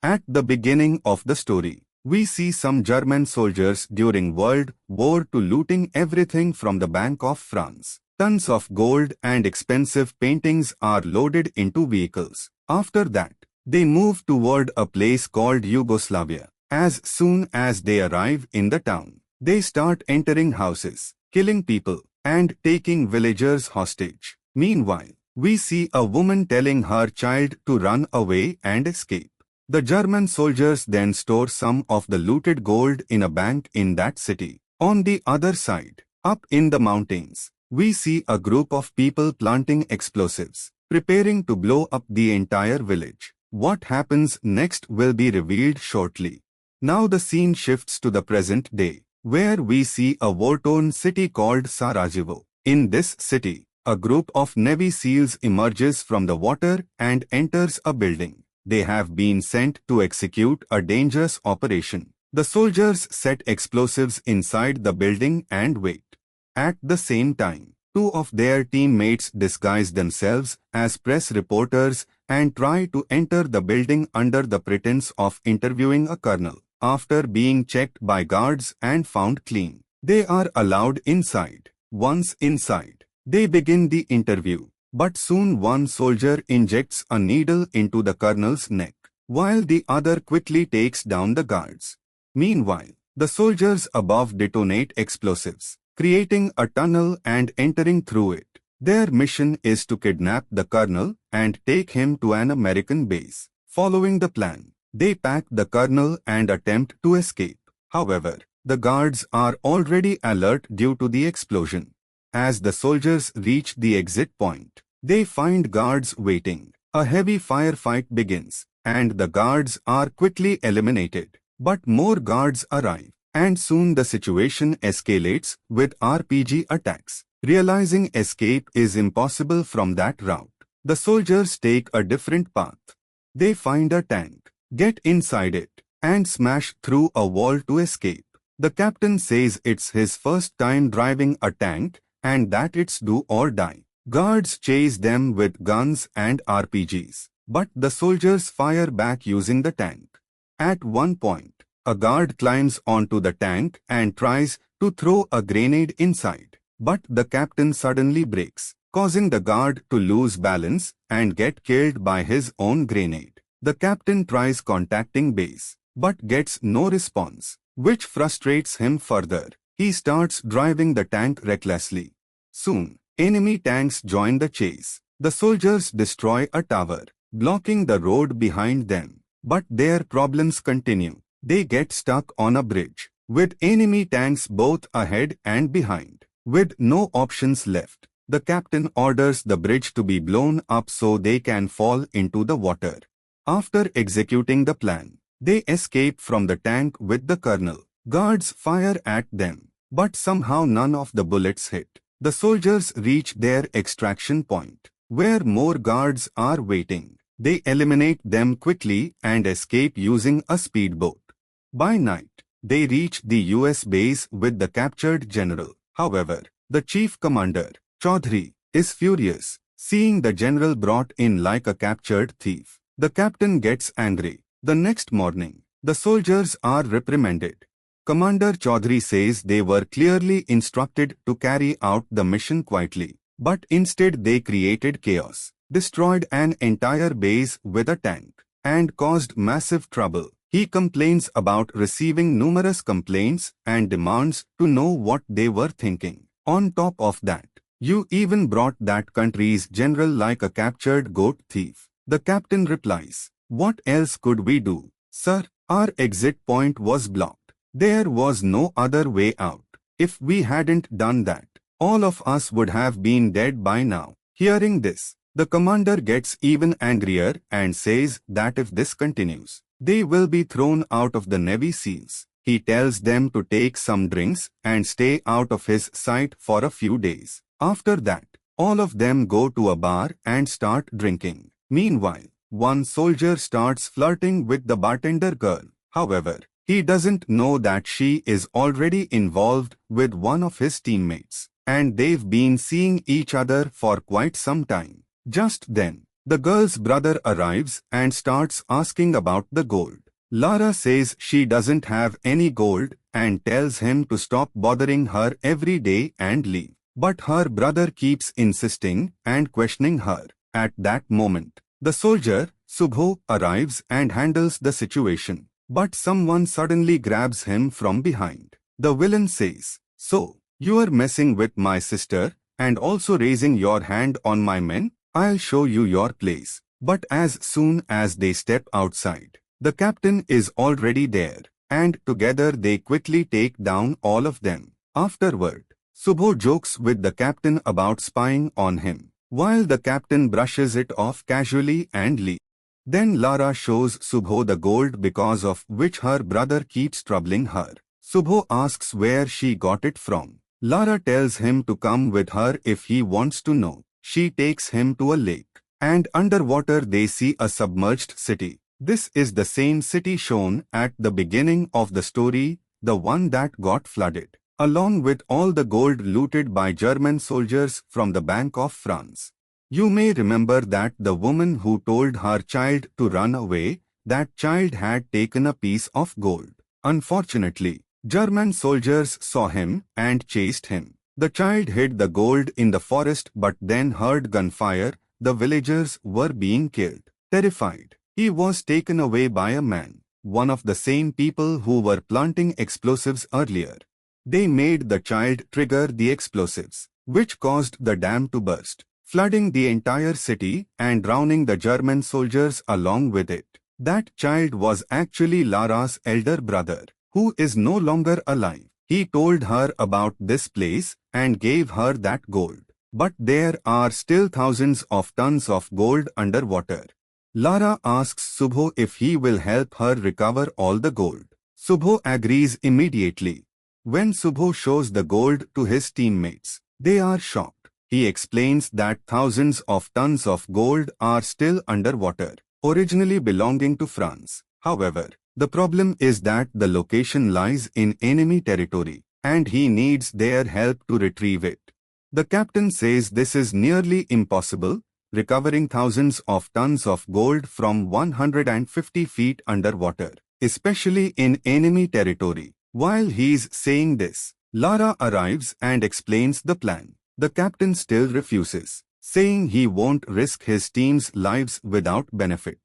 At the beginning of the story, we see some German soldiers during World War II looting everything from the Bank of France. Tons of gold and expensive paintings are loaded into vehicles. After that, they move toward a place called Yugoslavia. As soon as they arrive in the town, they start entering houses, killing people, and taking villagers hostage. Meanwhile, we see a woman telling her child to run away and escape. The German soldiers then store some of the looted gold in a bank in that city. On the other side, up in the mountains, we see a group of people planting explosives, preparing to blow up the entire village. What happens next will be revealed shortly. Now the scene shifts to the present day, where we see a war-torn city called Sarajevo. In this city, a group of Navy SEALs emerges from the water and enters a building. They have been sent to execute a dangerous operation. The soldiers set explosives inside the building and wait. At the same time, two of their teammates disguise themselves as press reporters and try to enter the building under the pretense of interviewing a colonel. After being checked by guards and found clean, they are allowed inside. Once inside, they begin the interview. But soon one soldier injects a needle into the colonel's neck, while the other quickly takes down the guards. Meanwhile, the soldiers above detonate explosives, creating a tunnel and entering through it. Their mission is to kidnap the colonel and take him to an American base. Following the plan, they pack the colonel and attempt to escape. However, the guards are already alert due to the explosion. As the soldiers reach the exit point, they find guards waiting. A heavy firefight begins, and the guards are quickly eliminated. But more guards arrive, and soon the situation escalates with RPG attacks. Realizing escape is impossible from that route, the soldiers take a different path. They find a tank, get inside it, and smash through a wall to escape. The captain says it's his first time driving a tank, and that it's do or die. Guards chase them with guns and RPGs, but the soldiers fire back using the tank. At one point, a guard climbs onto the tank and tries to throw a grenade inside, but the captain suddenly brakes, causing the guard to lose balance and get killed by his own grenade. The captain tries contacting base, but gets no response, which frustrates him further. He starts driving the tank recklessly. Soon, enemy tanks join the chase. The soldiers destroy a tower, blocking the road behind them. But their problems continue. They get stuck on a bridge, with enemy tanks both ahead and behind. With no options left, the captain orders the bridge to be blown up so they can fall into the water. After executing the plan, they escape from the tank with the colonel. Guards fire at them, but somehow none of the bullets hit. The soldiers reach their extraction point, where more guards are waiting. They eliminate them quickly and escape using a speedboat. By night, they reach the US base with the captured general. However, the chief commander, Chaudhry, is furious, seeing the general brought in like a captured thief. The captain gets angry. The next morning, the soldiers are reprimanded. Commander Chaudhry says they were clearly instructed to carry out the mission quietly, but instead they created chaos, destroyed an entire base with a tank, and caused massive trouble. He complains about receiving numerous complaints and demands to know what they were thinking. On top of that, you even brought that country's general like a captured goat thief. The captain replies, "What else could we do, sir? Our exit point was blocked. There was no other way out. If we hadn't done that, all of us would have been dead by now." Hearing this, the commander gets even angrier and says that if this continues, they will be thrown out of the Navy SEALs. He tells them to take some drinks and stay out of his sight for a few days. After that, all of them go to a bar and start drinking. Meanwhile, one soldier starts flirting with the bartender girl. However, he doesn't know that she is already involved with one of his teammates, and they've been seeing each other for quite some time. Just then, The girl's brother arrives and starts asking about the gold. Lara says she doesn't have any gold and tells him to stop bothering her every day and leave. But her brother keeps insisting and questioning her. At that moment, the soldier, Subho, arrives and handles the situation. But someone suddenly grabs him from behind. The villain says, "So, you are messing with my sister and also raising your hand on my men? I'll show you your place." But as soon as they step outside, the captain is already there, and together they quickly take down all of them. Afterward, Subho jokes with the captain about spying on him, while the captain brushes it off casually and leaves. Then Lara shows Subho the gold because of which her brother keeps troubling her. Subho asks where she got it from. Lara tells him to come with her if he wants to know. She takes him to a lake, and underwater they see a submerged city. This is the same city shown at the beginning of the story, the one that got flooded, along with all the gold looted by German soldiers from the Bank of France. You may remember that the woman who told her child to run away, that child had taken a piece of gold. Unfortunately, German soldiers saw him and chased him. The child hid the gold in the forest but then heard gunfire. The villagers were being killed. Terrified, he was taken away by a man, one of the same people who were planting explosives earlier. They made the child trigger the explosives, which caused the dam to burst, flooding the entire city and drowning the German soldiers along with it. That child was actually Lara's elder brother, who is no longer alive. He told her about this place and gave her that gold. But there are still thousands of tons of gold underwater. Lara asks Subho if he will help her recover all the gold. Subho agrees immediately. When Subho shows the gold to his teammates, they are shocked. He explains that thousands of tons of gold are still underwater, originally belonging to France. However, the problem is that the location lies in enemy territory, and he needs their help to retrieve it. The captain says this is nearly impossible, recovering thousands of tons of gold from 150 feet underwater, especially in enemy territory. While he's saying this, Lara arrives and explains the plan. The captain still refuses, saying he won't risk his team's lives without benefit.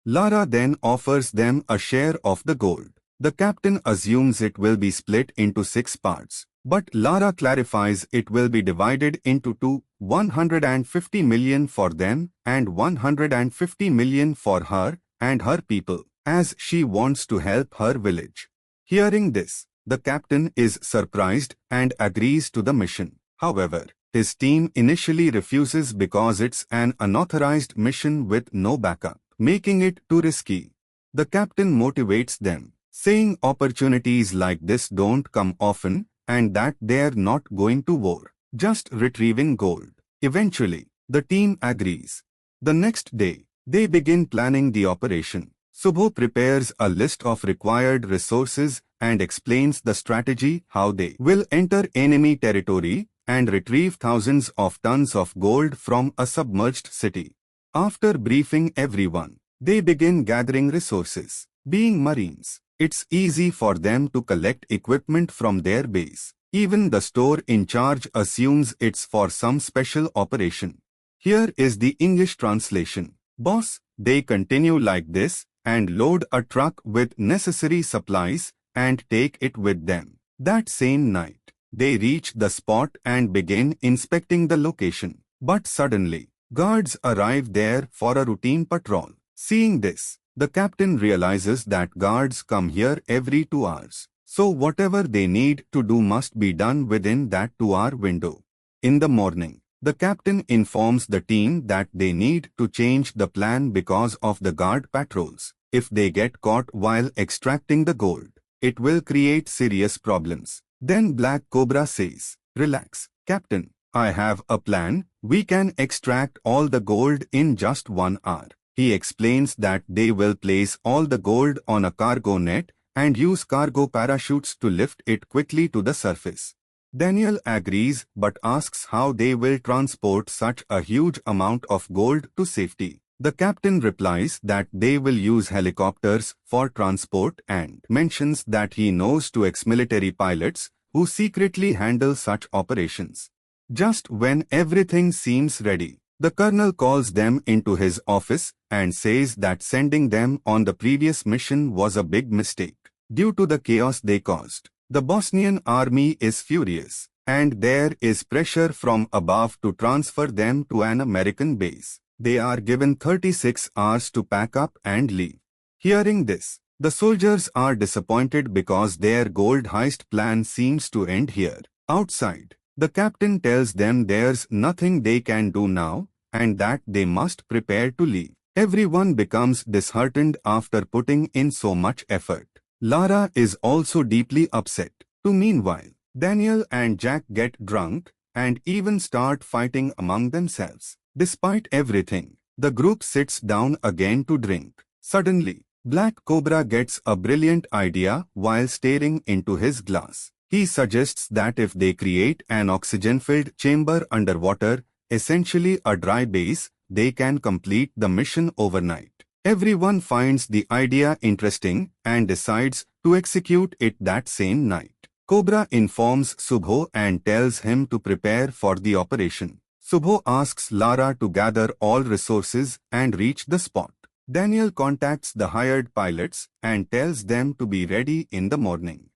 Lara then offers them a share of the gold. The captain assumes it will be split into 6 parts, but Lara clarifies it will be divided into two, 150 million for them and 150 million for her and her people, as she wants to help her village. Hearing this, the captain is surprised and agrees to the mission. However, his team initially refuses because it's an unauthorized mission with no backup, making it too risky. The captain motivates them, saying opportunities like this don't come often and that they're not going to war, just retrieving gold. Eventually, the team agrees. The next day, they begin planning the operation. Subho prepares a list of required resources and explains the strategy how they will enter enemy territory and retrieve thousands of tons of gold from a submerged city. After briefing everyone, they begin gathering resources. Being Marines, it's easy for them to collect equipment from their base. Even the store in charge assumes it's for some special operation. Here is the English translation. Boss, they continue like this and load a truck with necessary supplies and take it with them. That same night, they reach the spot and begin inspecting the location. But suddenly, guards arrive there for a routine patrol. Seeing this, the captain realizes that guards come here every 2 hours. So whatever they need to do must be done within that 2-hour window. In the morning, the captain informs the team that they need to change the plan because of the guard patrols. If they get caught while extracting the gold, it will create serious problems. Then Black Cobra says, "Relax, Captain. I have a plan. We can extract all the gold in just 1 hour." He explains that they will place all the gold on a cargo net and use cargo parachutes to lift it quickly to the surface. Daniel agrees but asks how they will transport such a huge amount of gold to safety. The captain replies that they will use helicopters for transport and mentions that he knows two ex-military pilots who secretly handle such operations. Just when everything seems ready, the colonel calls them into his office and says that sending them on the previous mission was a big mistake due to the chaos they caused. The Bosnian army is furious, and there is pressure from above to transfer them to an American base. They are given 36 hours to pack up and leave. Hearing this, the soldiers are disappointed because their gold heist plan seems to end here. Outside, the captain tells them there's nothing they can do now and that they must prepare to leave. Everyone becomes disheartened after putting in so much effort. Lara is also deeply upset. Meanwhile, Daniel and Jack get drunk and even start fighting among themselves. Despite everything, the group sits down again to drink. Suddenly, Black Cobra gets a brilliant idea while staring into his glass. He suggests that if they create an oxygen-filled chamber underwater, essentially a dry base, they can complete the mission overnight. Everyone finds the idea interesting and decides to execute it that same night. Cobra informs Subho and tells him to prepare for the operation. Subho asks Lara to gather all resources and reach the spot. Daniel contacts the hired pilots and tells them to be ready in the morning.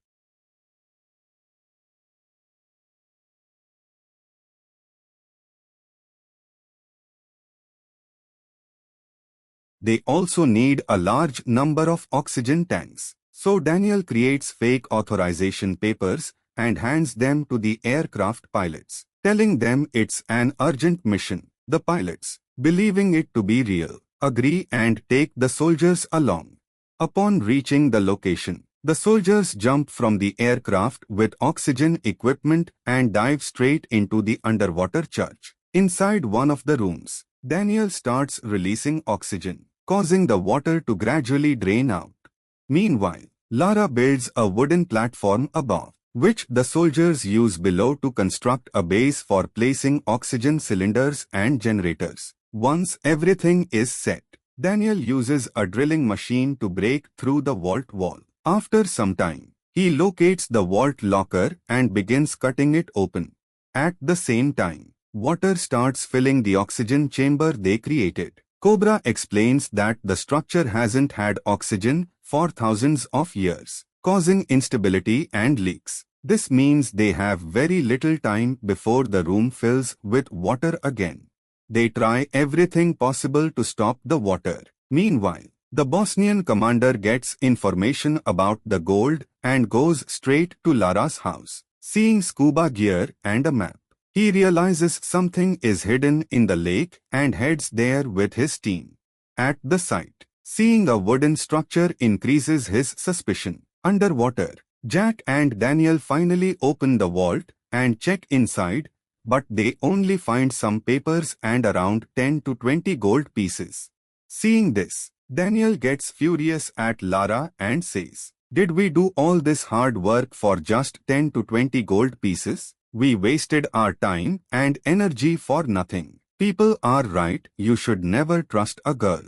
They also need a large number of oxygen tanks. So Daniel creates fake authorization papers and hands them to the aircraft pilots, telling them it's an urgent mission. The pilots, believing it to be real, agree and take the soldiers along. Upon reaching the location, the soldiers jump from the aircraft with oxygen equipment and dive straight into the underwater church. Inside one of the rooms, Daniel starts releasing oxygen, causing the water to gradually drain out. Meanwhile, Lara builds a wooden platform above, which the soldiers use below to construct a base for placing oxygen cylinders and generators. Once everything is set, Daniel uses a drilling machine to break through the vault wall. After some time, he locates the vault locker and begins cutting it open. At the same time, water starts filling the oxygen chamber they created. Cobra explains that the structure hasn't had oxygen for thousands of years, causing instability and leaks. This means they have very little time before the room fills with water again. They try everything possible to stop the water. Meanwhile, the Bosnian commander gets information about the gold and goes straight to Lara's house. Seeing scuba gear and a map, he realizes something is hidden in the lake and heads there with his team. At the site, seeing a wooden structure increases his suspicion. Underwater, Jack and Daniel finally open the vault and check inside, but they only find some papers and around 10 to 20 gold pieces. Seeing this, Daniel gets furious at Lara and says, "Did we do all this hard work for just 10 to 20 gold pieces? We wasted our time and energy for nothing. People are right, you should never trust a girl."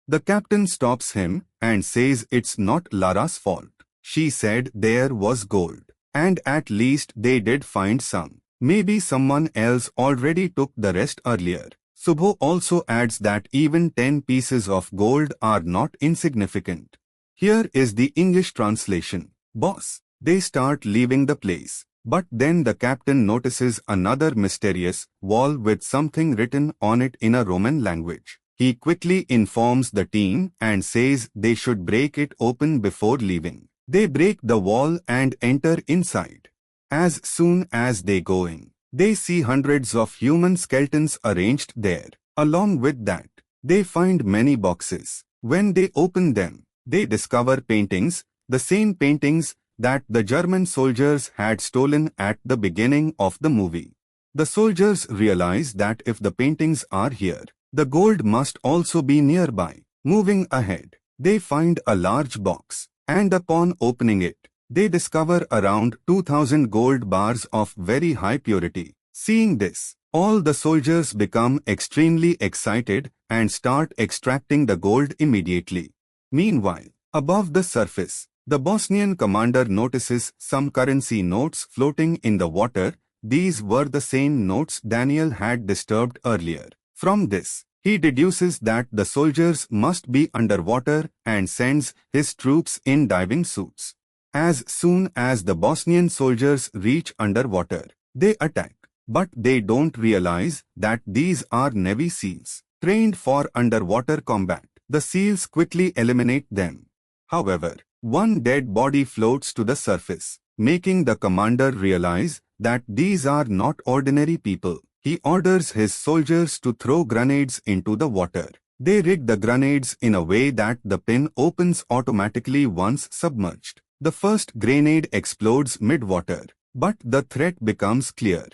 The captain stops him and says it's not Lara's fault. She said there was gold, and at least they did find some. Maybe someone else already took the rest earlier. Subho also adds that even 10 pieces of gold are not insignificant. Here is the English translation. "Boss." They start leaving the place. But then the captain notices another mysterious wall with something written on it in a Roman language. He quickly informs the team and says they should break it open before leaving. They break the wall and enter inside. As soon as they go in, they see hundreds of human skeletons arranged there. Along with that, they find many boxes. When they open them, they discover paintings, the same paintings that the German soldiers had stolen at the beginning of the movie. The soldiers realize that if the paintings are here, the gold must also be nearby. Moving ahead, they find a large box, and upon opening it, they discover around 2,000 gold bars of very high purity. Seeing this, All the soldiers become extremely excited and start extracting the gold immediately. Meanwhile, above the surface, the Bosnian commander notices some currency notes floating in the water. These were the same notes Daniel had disturbed earlier. From this, he deduces that the soldiers must be underwater and sends his troops in diving suits. As soon as the Bosnian soldiers reach underwater, they attack. But they don't realize that these are Navy SEALs, trained for underwater combat. The SEALs quickly eliminate them. However, one dead body floats to the surface, making the commander realize that these are not ordinary people. He orders his soldiers to throw grenades into the water. They rig the grenades in a way that the pin opens automatically once submerged. The first grenade explodes mid-water, but the threat becomes clear.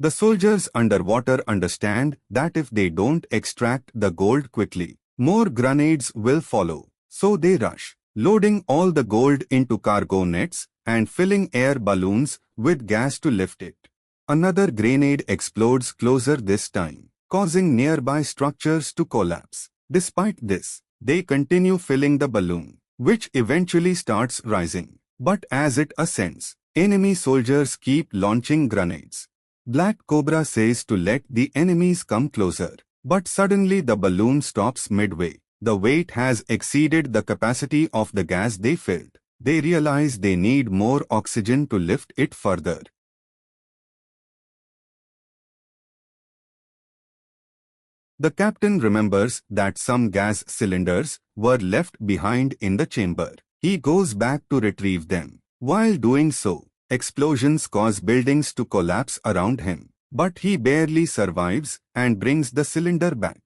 The soldiers underwater understand that if they don't extract the gold quickly, more grenades will follow. So they rush, loading all the gold into cargo nets and filling air balloons with gas to lift it. Another grenade explodes closer this time, causing nearby structures to collapse. Despite this, they continue filling the balloon, which eventually starts rising. But as it ascends, enemy soldiers keep launching grenades. Black Cobra says to let the enemies come closer, but suddenly the balloon stops midway. The weight has exceeded the capacity of the gas they filled. They realize they need more oxygen to lift it further. The captain remembers that some gas cylinders were left behind in the chamber. He goes back to retrieve them. While doing so, explosions cause buildings to collapse around him, but he barely survives and brings the cylinder back.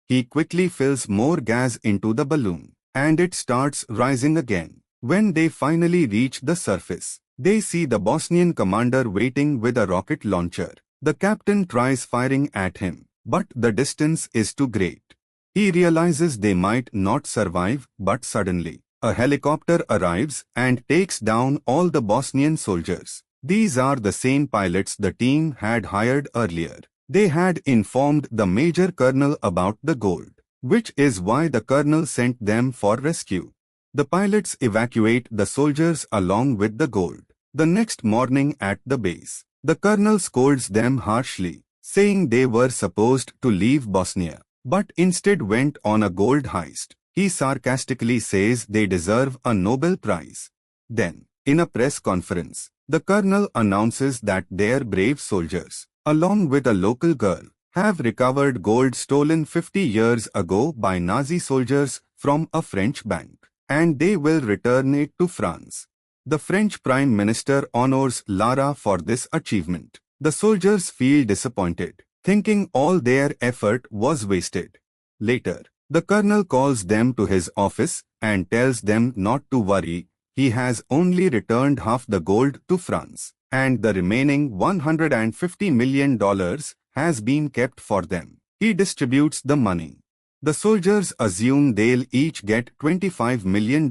He quickly fills more gas into the balloon, and it starts rising again. When they finally reach the surface, they see the Bosnian commander waiting with a rocket launcher. The captain tries firing at him, but the distance is too great. He realizes they might not survive, but suddenly, a helicopter arrives and takes down all the Bosnian soldiers. These are the same pilots the team had hired earlier. They had informed the Major Colonel about the gold, which is why the Colonel sent them for rescue. The pilots evacuate the soldiers along with the gold. The next morning at the base, the Colonel scolds them harshly, saying they were supposed to leave Bosnia, but instead went on a gold heist. He sarcastically says they deserve a Nobel Prize. Then, in a press conference, the colonel announces that their brave soldiers, along with a local girl, have recovered gold stolen 50 years ago by Nazi soldiers from a French bank, and they will return it to France. The French Prime Minister honors Lara for this achievement. The soldiers feel disappointed, thinking all their effort was wasted. Later, the colonel calls them to his office and tells them not to worry. He has only returned half the gold to France, and the remaining $150 million has been kept for them. He distributes the money. The soldiers assume they'll each get $25 million,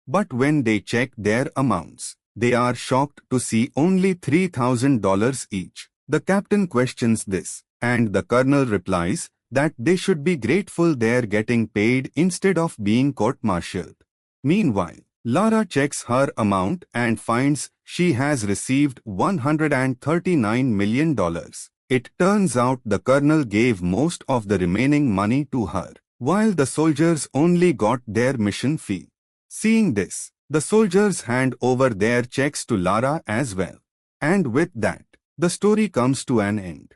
but when they check their amounts, they are shocked to see only $3,000 each. The captain questions this, and the colonel replies that they should be grateful they're getting paid instead of being court-martialed. Meanwhile, Lara checks her amount and finds she has received $139 million. It turns out the colonel gave most of the remaining money to her, while the soldiers only got their mission fee. Seeing this, the soldiers hand over their checks to Lara as well. And with that, the story comes to an end.